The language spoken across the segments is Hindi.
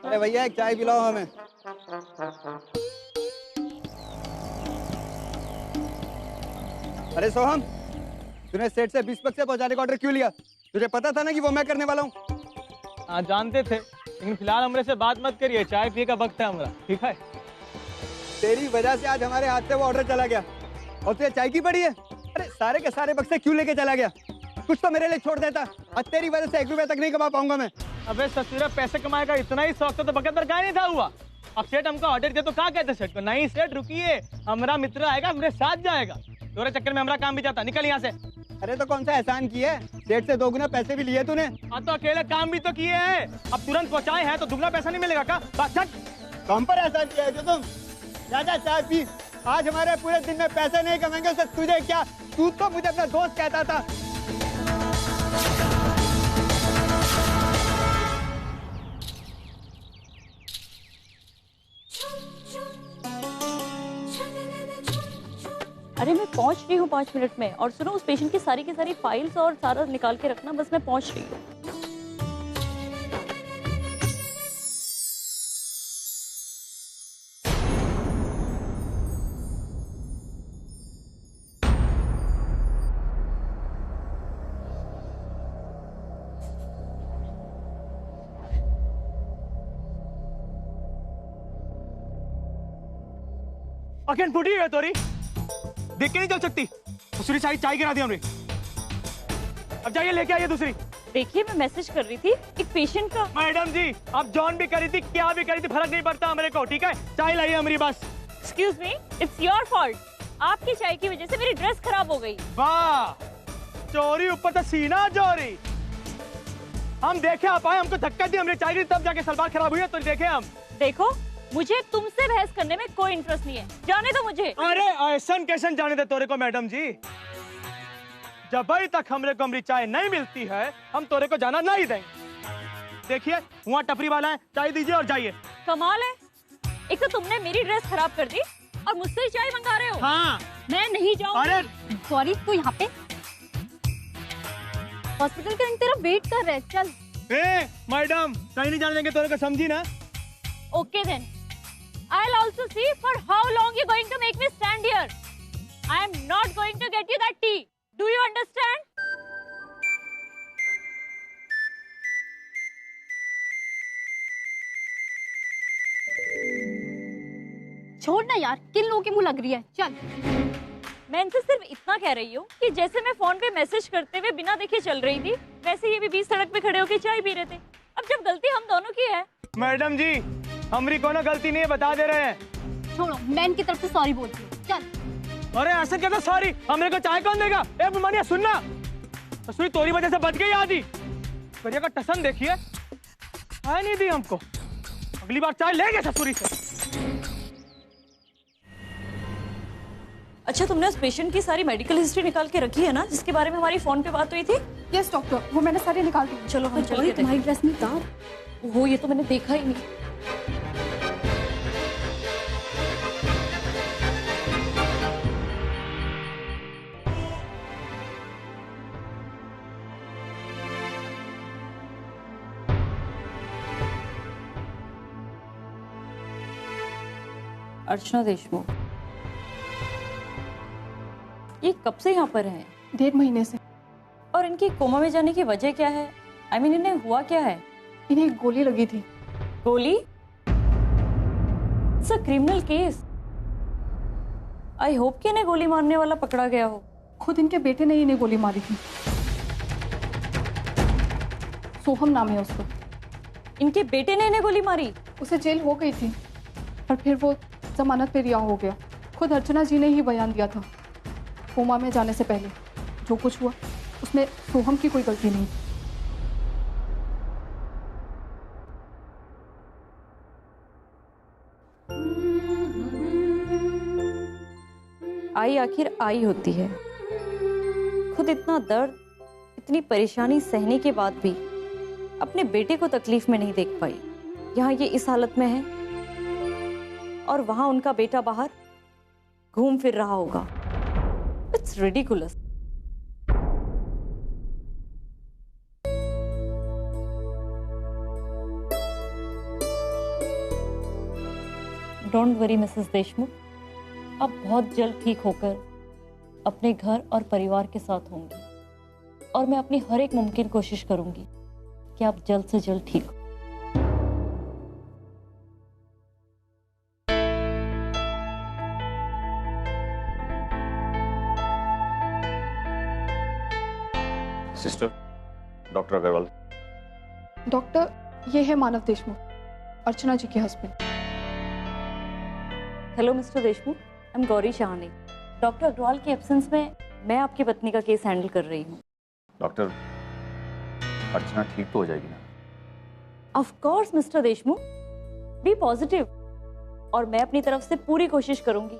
अरे भैया एक चाय पिलाओ हमें। अरे सोहम, तूने सेठ से 20 बक्से पहुंचाने का ऑर्डर क्यों लिया? तुझे पता था ना कि वो मैं करने वाला हूँ। हाँ जानते थे, लेकिन फिलहाल हमरे से बात मत करिए, चाय पिए का वक्त है हमारा, ठीक है? तेरी वजह से आज हमारे हाथ से वो ऑर्डर चला गया और तुझे चाय की पड़ी है। अरे सारे के सारे बक्से क्यों लेके चला गया? कुछ तो मेरे लिए छोड़ देता। और तेरी वजह से 1 रुपया तक नहीं कमा पाऊंगा मैं। अबे ससुरा, पैसे कमाएगा इतना ही शौक तो बकत पर गाय नहीं था हुआ। अब सेठ हमको ऑर्डर दिया तो क्या कहते सेठ को? नहीं सेठ रुकिए, हमारा मित्र आएगा, हमरे साथ जाएगा। तोरे चक्कर में हमारा काम भी जाता, निकल यहाँ से। अरे तो कौन सा एहसान किया है? सेठ से 2 गुना पैसे भी लिए तूने। हाँ तो अकेले काम भी तो किए हैं, अब तुरंत पहुँचाए हैं तो दुगना पैसा नहीं मिलेगा क्या? बात कम पर एहसान किया है जो तुम? ज्यादा चाय पी। आज हमारे पूरे दिन में पैसे नहीं कमाएंगे उससे तुझे क्या? तू तो मुझे अपना दोस्त कहता था। अरे मैं पहुंच रही हूँ 5 मिनट में। और सुनो, उस पेशेंट की सारी फाइल्स और सारा निकाल के रखना, बस मैं पहुंच रही हूँ। अगेन फूटी है तोरी, देख के नहीं चल सकती। दूसरी साइड चाय गिरा दी हमने। अब जाइए लेके आइए दूसरी। देखिए मैं मैसेज कर रही थी एक पेशेंट का। मैडम जी आप जॉन भी करी थी, क्या भी करी थी, फर्क नहीं पड़ता हमारे को, ठीक है? चाय लाइए हमारी बस। Excuse me, it's your fault. आपकी चाय की वजह से मेरी ड्रेस खराब हो गई। वाह, चोरी ऊपर तो सीना चोरी। हम देखे आप आए, हमको धक्का दी, हमने चाय दी, तब जाके सलवार खराब हुई है, तो देखे हम। देखो मुझे तुमसे बहस करने में कोई इंटरेस्ट नहीं है, जाने दो मुझे। अरे ऐसन कैसन जाने दे तोरे को मैडम जी? जब तक हमरे को हमारी चाय नहीं मिलती है हम तोरे को जाना नहीं देंगे। देखिए वहाँ टपरी वाला है, चाय दीजिए और जाइए। कमाल है, एक तो तुमने मेरी ड्रेस खराब कर दी और मुझसे ही चाय मंगा रहे हो। हाँ मैं नहीं जाऊंगी। अरे सॉरी, तू यहाँ पे हॉस्पिटल के तेरा वेट कर रहे हैं। चल मैडम कहीं नहीं जाने देंगे तोरे को, समझी ना? Okay then, I'll also see for how long you're going to make me stand here. I am not going to get you that tea. Do you understand? छोड़ ना यार, किन लोगों की मुंह लग रही है। चल। मैं इनसे सिर्फ इतना कह रही हूँ कि जैसे मैं फोन पे मैसेज करते हुए बिना देखे चल रही थी, वैसे ये भी बीच सड़क पे खड़े होकर चाय पी रहे थे। अब जब गलती हम दोनों की है। मैडम जी हमारी कोनो गलती नहीं है, बता दे रहे हैं। छोड़ो, मैं इनकी तरफ से सॉरी बोलती हूँ। चल। अरे ऐसे कहता सॉरी, हमरे को चाय कौन देगा? ए बुमानिया सुनना, ससुरी तोरी वजह से बच गई आदि। करिया का टसन देखिए, चाय नहीं दी हमको, अगली बार चाय लेंगे ससुरी से। अच्छा, तुमने उस पेशेंट की सारी मेडिकल हिस्ट्री निकाल के रखी है ना, जिसके बारे में हमारी फोन पे बात हुई थी? यस डॉक्टर, वो मैंने सारी निकाल दी। चलो हम चल के तुम्हारी ड्रेस में दाग। वो ये तो मैंने देखा ही नहीं। अर्चना देशमुख, ये कब से यहाँ पर हैं? 1.5 महीने से। और इनकी कोमा में जाने की वजह क्या है? I mean, इन्हें हुआ क्या है? इन्हें एक गोली लगी थी। गोली? It's a criminal case. I hope कि इन्हें गोली मारने वाला पकड़ा गया हो। खुद इनके बेटे ने इन्हें गोली मारी थी। सोहम नाम है उसका। इनके बेटे ने इन्हें गोली मारी? उसे जेल हो गई थी और फिर वो जमानत पे रिहा हो गया। खुद अर्चना जी ने ही बयान दिया था, कोमा में जाने से पहले जो कुछ हुआ उसमें सोहम की कोई गलती नहीं। आई आखिर आई होती है। खुद इतना दर्द, इतनी परेशानी सहने के बाद भी अपने बेटे को तकलीफ में नहीं देख पाई। यहाँ ये इस हालत में है और वहां उनका बेटा बाहर घूम फिर रहा होगा। It's ridiculous. Don't worry Mrs Deshmukh, आप बहुत जल्द ठीक होकर अपने घर और परिवार के साथ होंगी और मैं अपनी हर एक मुमकिन कोशिश करूंगी कि आप जल्द से जल्द ठीक हो। Sister, doctor Agarwal. डॉक्टर, ये है मानव देशमुख, अर्चना जी के husband. Hello mister Deshmukh, I am Gauri Shahni. Doctor Agarwal की एब्सेंस में मैं आपकी पत्नी का केस हैंडल कर रही हूँ। डॉक्टर, अर्चना ठीक तो हो जाएगी ना? Of course mister Deshmukh, B positive. और मैं अपनी तरफ से पूरी कोशिश करूंगी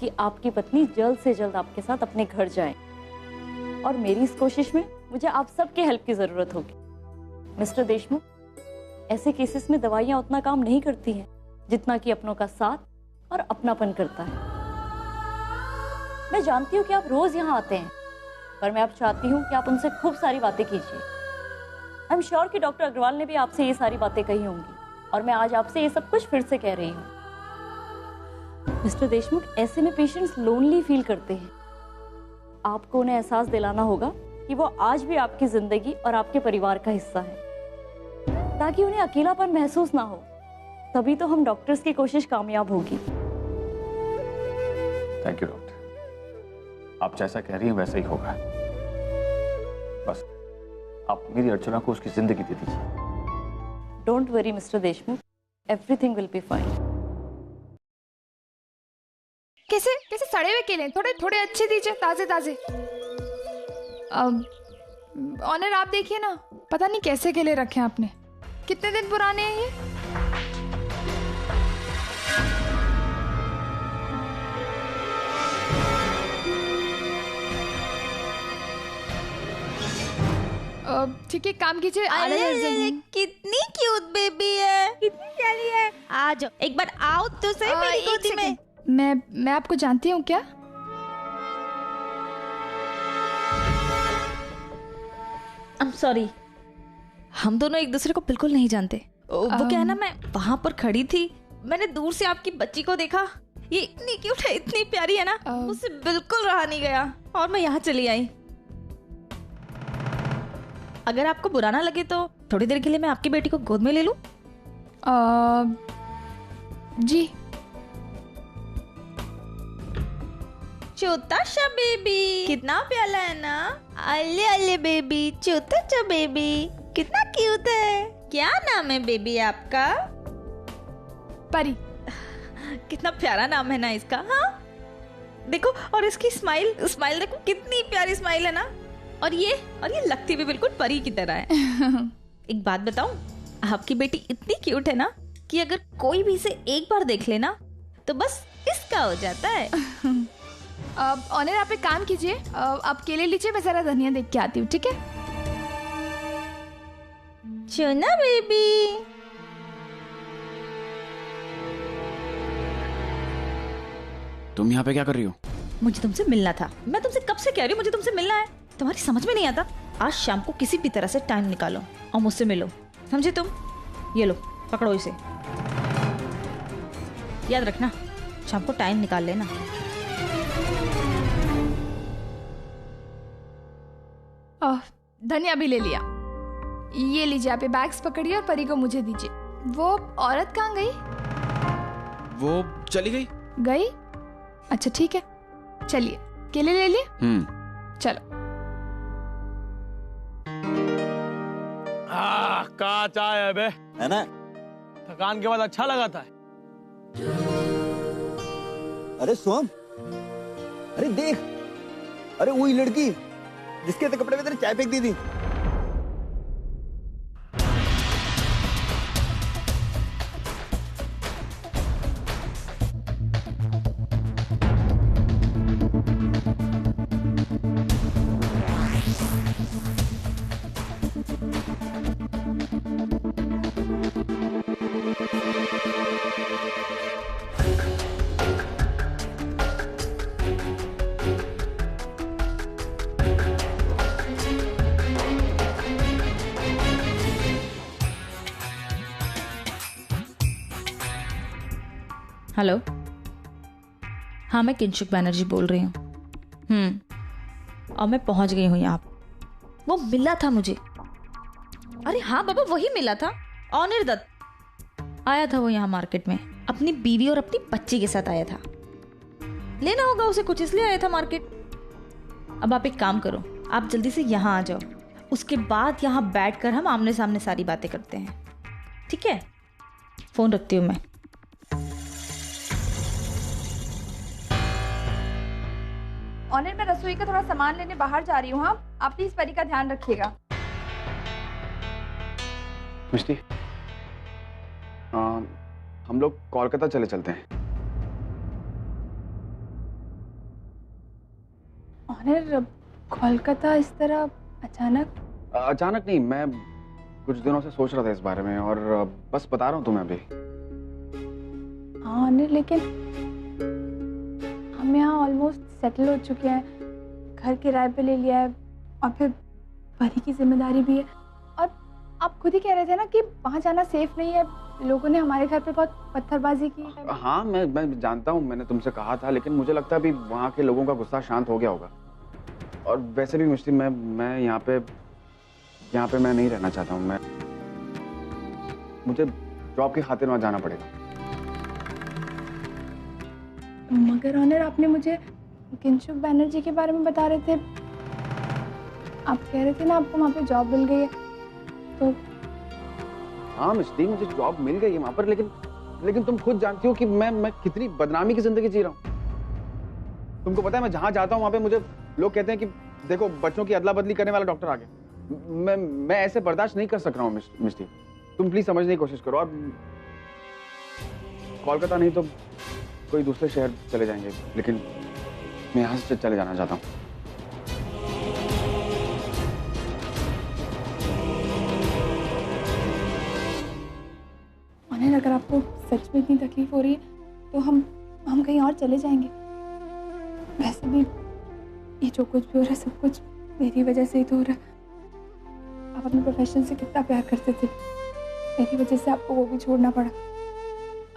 कि आपकी पत्नी जल्द से जल्द आपके साथ अपने घर जाए। और मेरी इस कोशिश में मुझे आप सबके हेल्प की जरूरत होगी। मिस्टर देशमुख, ऐसे केसेस में दवाइयां उतना काम नहीं करती हैं जितना कि अपनों का साथ और अपनापन करता है। मैं जानती हूँ कि आप रोज यहाँ आते हैं, पर मैं अब चाहती हूँ कि आप उनसे खूब सारी बातें कीजिए। आई एम श्योर कि डॉक्टर अग्रवाल ने भी आपसे ये सारी बातें कही होंगी और मैं आज आपसे ये सब कुछ फिर से कह रही हूँ। मिस्टर देशमुख, ऐसे में पेशेंट्स लोनली फील करते हैं। आपको उन्हें एहसास दिलाना होगा कि वो आज भी आपकी जिंदगी और आपके परिवार का हिस्सा है, ताकि उन्हें अकेलापन महसूस ना हो। तभी तो हम डॉक्टर्स की कोशिश कामयाब होगी। थैंक यू डॉक्टर, आप जैसा कह रही हैं वैसा ही होगा। बस आप मेरी अर्चना को उसकी जिंदगी दे दीजिए। Don't worry mister Deshmukh, everything will be fine. कैसे कैसे सड़े हुए केले, थोड़े थोड़े अच्छे दीजिए, ताजे ताजे। ऑनर आप देखिए ना, पता नहीं कैसे केले रखे हैं आपने, कितने दिन पुराने हैं ये। ठीक है, काम कीजिए। कितनी क्यूट बेबी है, कितनी प्यारी है। आ जाओ, एक बार आओ तो सही मेरी एक गोदी में। सेकंड। मैं आपको जानती हूँ क्या? I'm sorry, हम दोनों एक दूसरे को बिल्कुल नहीं जानते। वो क्या है ना, मैं वहाँ पर खड़ी थी, मैंने दूर से आपकी बच्ची को देखा। ये इतनी क्यूट है, इतनी प्यारी है ना, मुझसे बिल्कुल रहा नहीं गया और मैं यहाँ चली आई। अगर आपको बुरा ना लगे तो थोड़ी देर के लिए मैं आपकी बेटी को गोद में ले लूं? जी। छोटा सा बेबी, कितना प्यारा है ना। अले अले बेबी, छोटा सा बेबी, कितना क्यूट है। क्या नाम है बेबी आपका? परी। कितना प्यारा नाम है ना इसका। हाँ देखो, और इसकी स्माइल देखो, कितनी प्यारी स्माइल है ना। और ये लगती भी बिल्कुल परी की तरह है। एक बात बताऊं, आपकी बेटी इतनी क्यूट है ना कि अगर कोई भी इसे एक बार देख लेना तो बस इसका हो जाता है। ऑनर आप एक काम कीजिए, आप केले लीजिए, मैं जरा धनिया देख के आती हूँ, ठीक है? चुना बेबी। तुम यहाँ पे क्या कर रही हो? मुझे तुमसे मिलना था। मैं तुमसे कब से कह रही हूँ मुझे तुमसे मिलना है, तुम्हारी समझ में नहीं आता। आज शाम को किसी भी तरह से टाइम निकालो और मुझसे मिलो, समझे तुम? ये लो, पकड़ो इसे, याद रखना, शाम को टाइम निकाल लेना। धनिया भी ले लिया। ये लीजिए, आप ये बैग्स पकड़िए और परी को मुझे दीजिए। वो औरत कहाँ गई? वो चली गई। गई? अच्छा ठीक है, चलिए केले ले लिए। चलो। का चाय है बे, है ना? थकान के बाद अच्छा लगा था। अरे सोम, अरे देख, अरे वही लड़की जिसके तो कपड़े में तेरे चाय फेंक दी थी। हेलो, हाँ मैं किंशुक बैनर्जी बोल रही हूँ। और मैं पहुंच गई हूँ यहाँ। वो मिला था मुझे। अरे हाँ बाबा, वही मिला था, ऑनिर दत्त। आया था वो यहाँ मार्केट में, अपनी बीवी और अपनी बच्ची के साथ आया था। लेना होगा उसे कुछ, इसलिए आया था मार्केट। अब आप एक काम करो, आप जल्दी से यहाँ आ जाओ, उसके बाद यहाँ बैठकर हम आमने सामने सारी बातें करते हैं, ठीक है? फोन रखती हूँ मैं। ऑनर, मैं रसोई का थोड़ा सामान लेने बाहर जा रही हूँ। हाँ, आप प्लीज परी का ध्यान रखिएगा। मिष्टी, हम लोग कोलकाता चले चलते हैं। ऑनर, कोलकाता इस तरह अचानक? अचानक नहीं, मैं कुछ दिनों से सोच रहा था इस बारे में और बस बता रहा हूँ तुम्हें अभी। हाँ ऑनर, लेकिन हम यहाँ ऑलमोस्ट सेटल हो चुके हैं, घर किराए पे ले लिया है और फिर परी की जिम्मेदारी भी है। और आप खुद ही कह रहे थे ना कि वहाँ जाना सेफ नहीं है, लोगों ने हमारे घर पे बहुत पत्थरबाजी की है। हाँ मैं जानता हूँ, मैंने तुमसे कहा था, लेकिन मुझे लगता है अभी वहाँ के लोगों का गुस्सा शांत हो गया होगा। और वैसे भी मिष्टी, मैं यहाँ पे मैं नहीं रहना चाहता हूँ। मुझे जॉब की खातिर वहाँ जाना पड़ेगा। मगर ऑनर, आपने मुझे किंशुक बैनर्जी के बारे में बता रहे थे, आप कह रहे थे ना आपको वहाँ पे जॉब मिल गई है। तो हाँ मिष्टी, मुझे जॉब मिल गई है वहाँ पर, लेकिन तुम खुद जानती हो कि मैं कितनी बदनामी की जिंदगी जी रहा हूँ। तुमको पता है, मैं जहाँ जाता हूँ वहाँ पे मुझे लोग कहते हैं कि देखो बच्चों की अदला बदली करने वाला डॉक्टर आ गया। मैं ऐसे बर्दाश्त नहीं कर सक रहा हूँ मिष्टी, तुम प्लीज समझने की कोशिश करो। और कोलकाता नहीं तो कोई दूसरे शहर चले जाएंगे, लेकिन मैं यहाँ से चले जाना चाहता हूँ। ऑनर, अगर आपको सच में इतनी तकलीफ हो रही है तो हम कहीं और चले जाएंगे। वैसे भी ये जो कुछ भी हो रहा है सब कुछ मेरी वजह से ही तो हो रहा है। आप अपने प्रोफेशन से कितना प्यार करते थे, मेरी वजह से आपको वो भी छोड़ना पड़ा।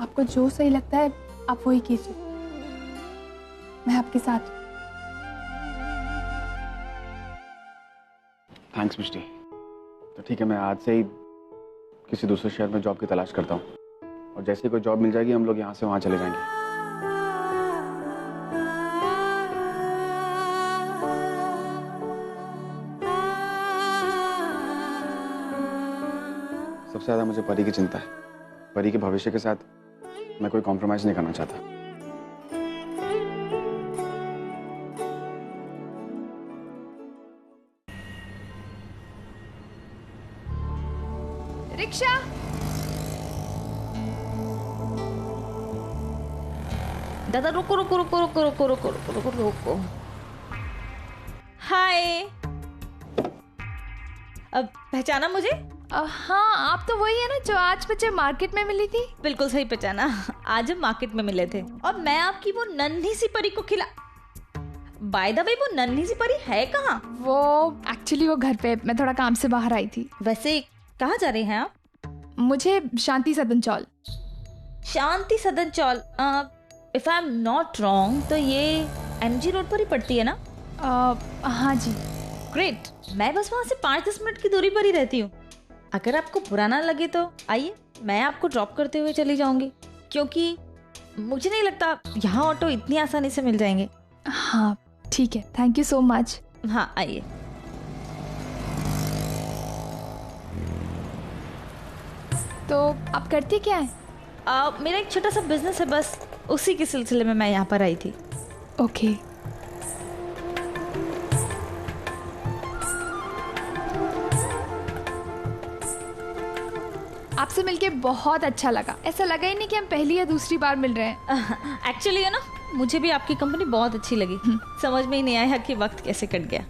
आपको जो सही लगता है आप वही कीजिए, मैं आपके साथ हूँ। थैंक्स मिष्टी। तो ठीक है, मैं आज से ही किसी दूसरे शहर में जॉब की तलाश करता हूँ, और जैसे ही कोई जॉब मिल जाएगी हम लोग यहाँ से वहाँ चले जाएंगे। सबसे ज्यादा मुझे परी की चिंता है। परी के भविष्य के साथ मैं कोई कॉम्प्रोमाइज नहीं करना चाहता। रिक्शा, दादा रुको रुको रुको रुको रुको रुको रुको रुको रुको। हाय, अब पहचाना मुझे? हाँ, आप तो वही है ना जो आज बच्चे मार्केट में मिली थी। बिल्कुल सही पहचाना, आज हम मार्केट में मिले थे और मैं आपकी वो नन्ही सी परी को खिला। बाय द वे, वो नन्ही सी परी है कहाँ? वो एक्चुअली वो घर पे, मैं थोड़ा काम से बाहर आई थी। वैसे कहाँ जा रहे हैं आप? मुझे शांति Sadan chawl. Shanti Sadan chawl, if I am not wrong तो ये एमजी रोड पर ही पड़ती है ना? हाँ जी। ग्रेट, मैं बस वहाँ से 5-10 मिनट की दूरी पर ही रहती हूँ। अगर आपको बुरा ना लगे तो आइए, मैं आपको ड्रॉप करते हुए चली जाऊंगी, क्योंकि मुझे नहीं लगता यहाँ ऑटो इतनी आसानी से मिल जाएंगे। हाँ ठीक है, थैंक यू सो मच। हाँ आइए। तो आप करती क्या है? मेरा एक छोटा सा बिजनेस है, बस उसी के सिलसिले में मैं यहाँ पर आई थी। ओके। आपसे मिलके बहुत अच्छा लगा। ऐसा लगा ही नहीं कि हम पहली या दूसरी बार मिल रहे हैं। एक्चुअली है ना, मुझे भी आपकी कंपनी बहुत अच्छी लगी। समझ में ही नहीं आया कि वक्त कैसे कट गया।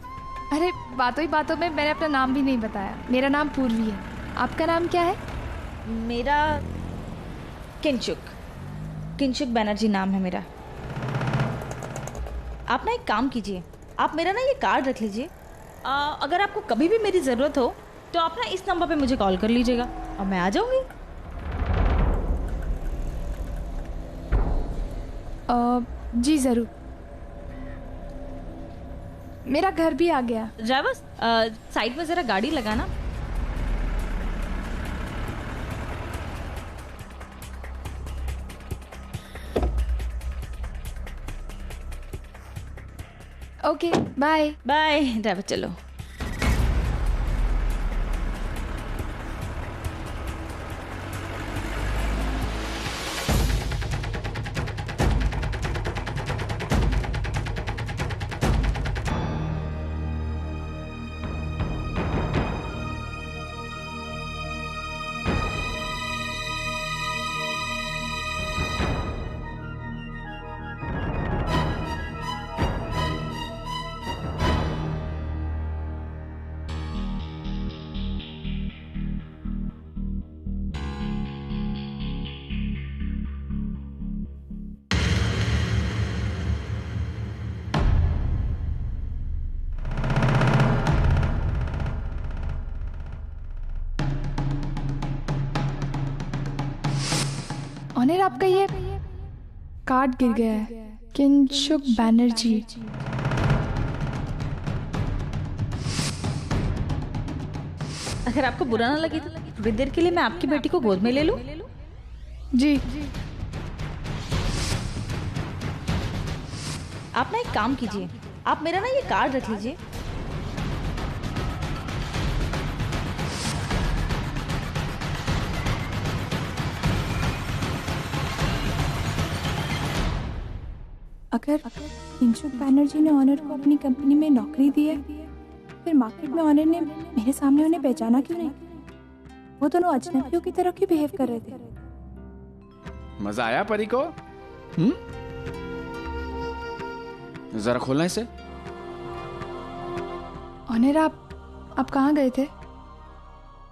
अरे बातों ही बातों में मैंने अपना नाम भी नहीं बताया। मेरा नाम पूर्वी है। आपका नाम क्या है? मेरा किंशुक बैनर्जी नाम है मेरा। आप ना एक काम कीजिए, आप मेरा ना ये कार्ड रख लीजिए। अगर आपको कभी भी मेरी ज़रूरत हो तो आप ना इस नंबर पे मुझे कॉल कर लीजिएगा और मैं आ जाऊंगी। जी ज़रूर। मेरा घर भी आ गया। ड्राइवर साइड में जरा गाड़ी लगाना। Okay bye. बाय ड्राइवर, चलो। ऑनर, आपका ये कार्ड गिर गया है। किंशुक बैनर्जी। अगर आपको बुरा ना लगे तो थोड़ी देर के लिए मैं आपकी बेटी को गोद में ले लूं? जी। आप ना एक काम कीजिए, आप मेरा ना ये कार्ड रख लीजिए। अगर किंशुक बैनर्जी ने ऑनर को अपनी कंपनी में नौकरी दी है, फिर मार्केट में ऑनर ने मेरे सामने उन्हें पहचाना क्यों नहीं? वो दोनों अजनबियों की तरह क्यों बिहेव कर रहे थे? मजा आया परी को? जरा खोलना इसे। ऑनर, आप कहाँ गए थे?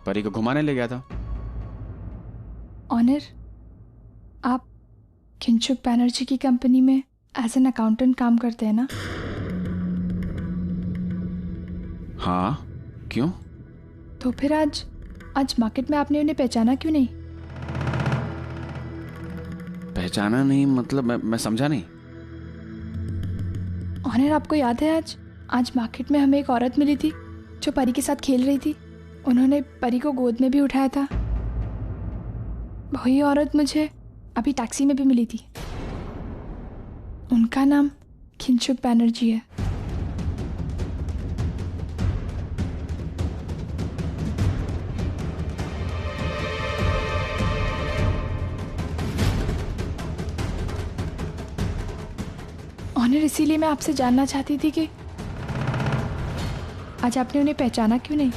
परी को घुमाने ले गया था। ऑनर, आप किंशुक बैनर्जी की कंपनी में एज एन अकाउंटेंट काम करते हैं ना? हाँ, क्यों? तो फिर आज मार्केट में आपने उन्हें पहचाना क्यों नहीं? पहचाना नहीं मतलब मैं समझा नहीं। ऑनर, आपको याद है आज मार्केट में हमें एक औरत मिली थी जो परी के साथ खेल रही थी। उन्होंने परी को गोद में भी उठाया था। वही औरत मुझे अभी टैक्सी में भी मिली थी। उनका नाम किंशुक बैनर्जी है। ऑनर, इसीलिए मैं आपसे जानना चाहती थी कि आज आपने उन्हें पहचाना क्यों नहीं?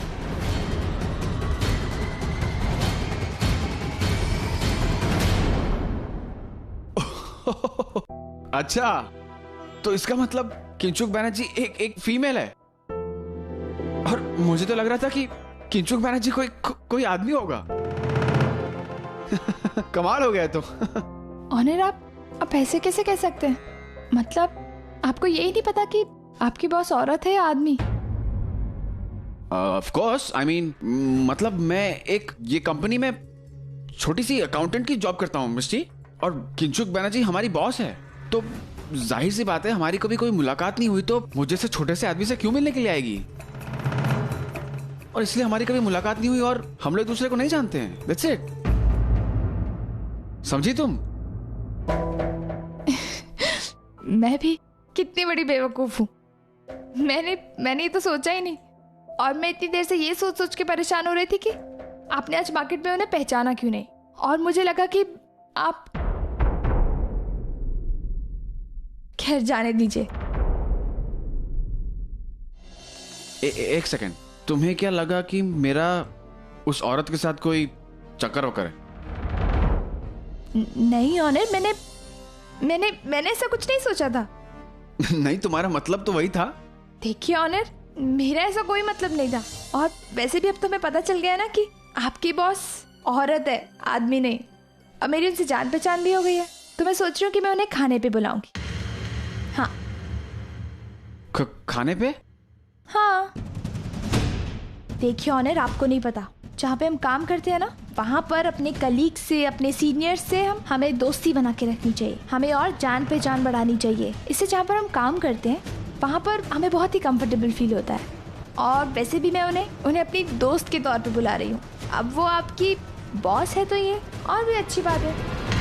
अच्छा, तो इसका मतलब किंशुक बैनर्जी एक फीमेल है, और मुझे तो लग रहा था कि किंशुक बैनर्जी कोई आदमी होगा। कमाल हो गया तो। ऑनर, आप ऐसे कैसे कह सकते हैं? मतलब आपको यही नहीं पता कि आपकी बॉस औरत है या आदमी? ऑफ कोर्स, आई मीन मतलब मैं ये कंपनी में छोटी सी अकाउंटेंट की जॉब करता हूँ मिस्टी, और किंशुक बैनर्जी हमारी बॉस है। तो जाहिर सी बात है, हमारी कभी कोई मुलाकात नहीं हुई तो मुझे से छोटे से आदमी से क्यों मिलने के लिए आएगी? और इसलिए हमारी कभी मुलाकात नहीं हुई और हम लोग एक दूसरे को नहीं जानते हैं। That's it. समझी तुम? मैं भी कितनी बड़ी बेवकूफ हूँ। मैंने ये तो सोचा ही नहीं, और मैं इतनी देर से ये सोच के परेशान हो रही थी कि आपने आज मार्केट में उन्हें पहचाना क्यों नहीं। और मुझे लगा कि आप, खैर जाने दीजिए। एक सेकंड, तुम्हें क्या लगा कि मेरा उस औरत के साथ कोई चक्कर वक्कर है? नहीं ऑनर, मैंने ऐसा कुछ नहीं सोचा था। नहीं, तुम्हारा मतलब तो वही था। देखिए ऑनर, मेरा ऐसा कोई मतलब नहीं था। और वैसे भी अब तो हमें पता चल गया ना कि आपकी बॉस औरत है, आदमी नहीं। अब मेरी उनसे जान पहचान भी हो गई है, तो मैं सोच रही हूँ कि मैं उन्हें खाने पे बुलाऊंगी। हाँ। खाने पे? हाँ। देखिए ऑनर, आपको नहीं पता, जहाँ पे हम काम करते हैं ना, वहाँ पर अपने कलीग से, अपने सीनियर से हमें दोस्ती बना के रखनी चाहिए। हमें और जान पहचान बढ़ानी चाहिए। इससे जहाँ पर हम काम करते हैं वहाँ पर हमें बहुत ही कंफर्टेबल फील होता है। और वैसे भी मैं उन्हें अपनी दोस्त के तौर पे बुला रही हूँ। अब वो आपकी बॉस है तो ये और भी अच्छी बात है।